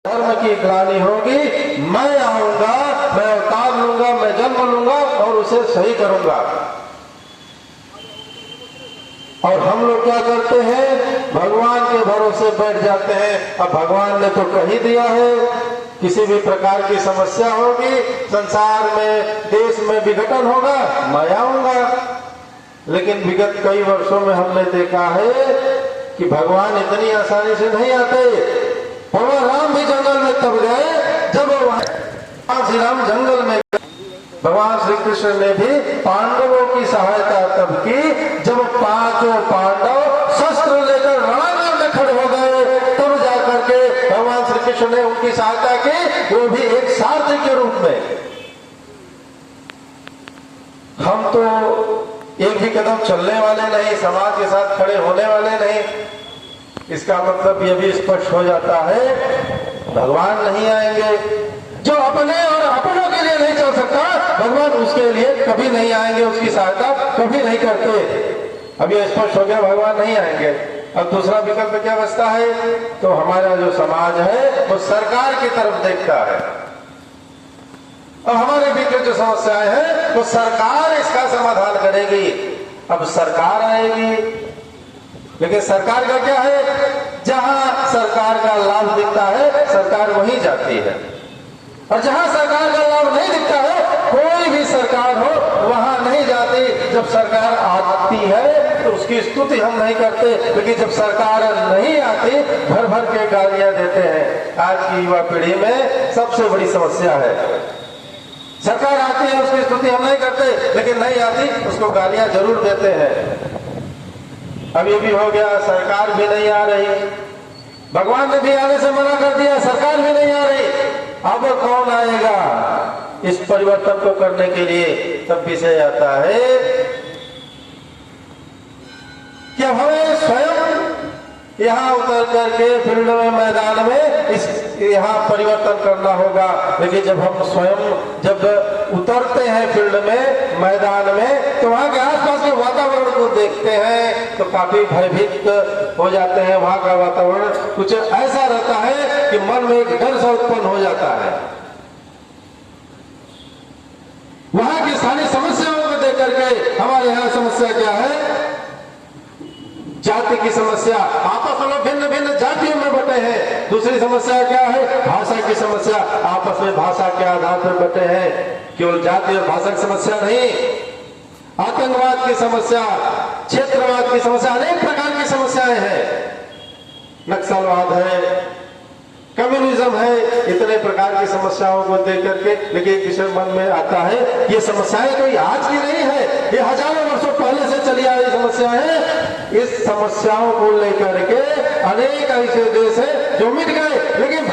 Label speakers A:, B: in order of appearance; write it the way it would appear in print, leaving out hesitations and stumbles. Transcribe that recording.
A: धर्म की ग्लानि होगी, मैं आऊंगा, मैं अवतार लूंगा, मैं जन्म लूंगा और उसे सही करूंगा। और हम लोग क्या करते हैं, भगवान के भरोसे बैठ जाते हैं। अब भगवान ने तो कह ही दिया है, किसी भी प्रकार की समस्या होगी, संसार में, देश में विघटन होगा, मैं आऊंगा। लेकिन विगत कई वर्षों में हमने देखा है कि भगवान इतनी आसानी से नहीं आते। भगवान राम भी जंगल में तब गए जब भगवान श्री राम जंगल में गए। भगवान श्री कृष्ण ने भी पांडवों की सहायता तब की जब पांचों पांडव शस्त्र लेकर रणांगण में खड़े हो गए, तब जाकर के भगवान श्री कृष्ण ने उनकी सहायता की, वो भी एक सारथी के रूप में। हम तो एक भी कदम चलने वाले नहीं, समाज के साथ खड़े होने वाले नहीं। इसका मतलब यह भी स्पष्ट हो जाता है, भगवान नहीं आएंगे। जो अपने और अपनों के लिए नहीं चल सकता, भगवान उसके लिए कभी नहीं आएंगे, उसकी सहायता कभी नहीं करते। अब यह स्पष्ट हो गया, भगवान नहीं आएंगे। अब दूसरा विकल्प क्या बचता है, तो हमारा जो समाज है वो सरकार की तरफ देखता है। और हमारे बीच जो समस्याएं हैं वो सरकार इसका समाधान करेगी। अब सरकार आएगी, लेकिन सरकार का क्या है, जहां सरकार का लाभ दिखता है सरकार वहीं जाती है, और जहां सरकार का लाभ नहीं दिखता है, कोई भी सरकार हो वहां नहीं जाती। जब सरकार आती है तो उसकी स्तुति हम नहीं करते, लेकिन जब सरकार नहीं आती भर भर के गालियां देते हैं। आज की युवा पीढ़ी में सबसे बड़ी समस्या है, सरकार आती है उसकी स्तुति हम नहीं करते, लेकिन नहीं आती उसको गालियां जरूर देते हैं। अब ये भी हो गया, सरकार भी नहीं आ रही, भगवान ने भी आने से मना कर दिया, सरकार भी नहीं आ रही। अब कौन आएगा इस परिवर्तन को करने के लिए? तब विषय आता है कि अब हमें स्वयं यहाँ उतर करके फील्ड में, मैदान में यहाँ परिवर्तन करना होगा। लेकिन जब हम स्वयं जब उतरते हैं फील्ड में, मैदान में, तो वहाँ के आसपास के वातावरण को देखते हैं तो काफी भयभीत हो जाते हैं। वहाँ का वातावरण कुछ ऐसा रहता है कि मन में एक डर सा उत्पन्न हो जाता है। वहाँ की सारी समस्याओं को देख करके हमारे यहाँ समस्या क्या है, जाति की समस्या, आपस में भिन्न भिन्न जातियों में बटे हैं। दूसरी समस्या क्या है, भाषा की समस्या, आपस में भाषा के आधार पर बटे हैं। केवल जाति और भाषा की समस्या नहीं, आतंकवाद की समस्या, क्षेत्रवाद की समस्या, अनेक प्रकार की समस्याएं हैं। नक्सलवाद है, कम्युनिज्म है, इतने प्रकार की समस्याओं को देख करके, लेकिन एक विषय मन में आता है, ये समस्याएं कोई आज की नहीं है, ये हजारों वर्षों पहले से चली आ रही समस्याएं हैं। इस समस्याओं को लेकर के अनेक ऐसे देश हैं जो मिट गए, लेकिन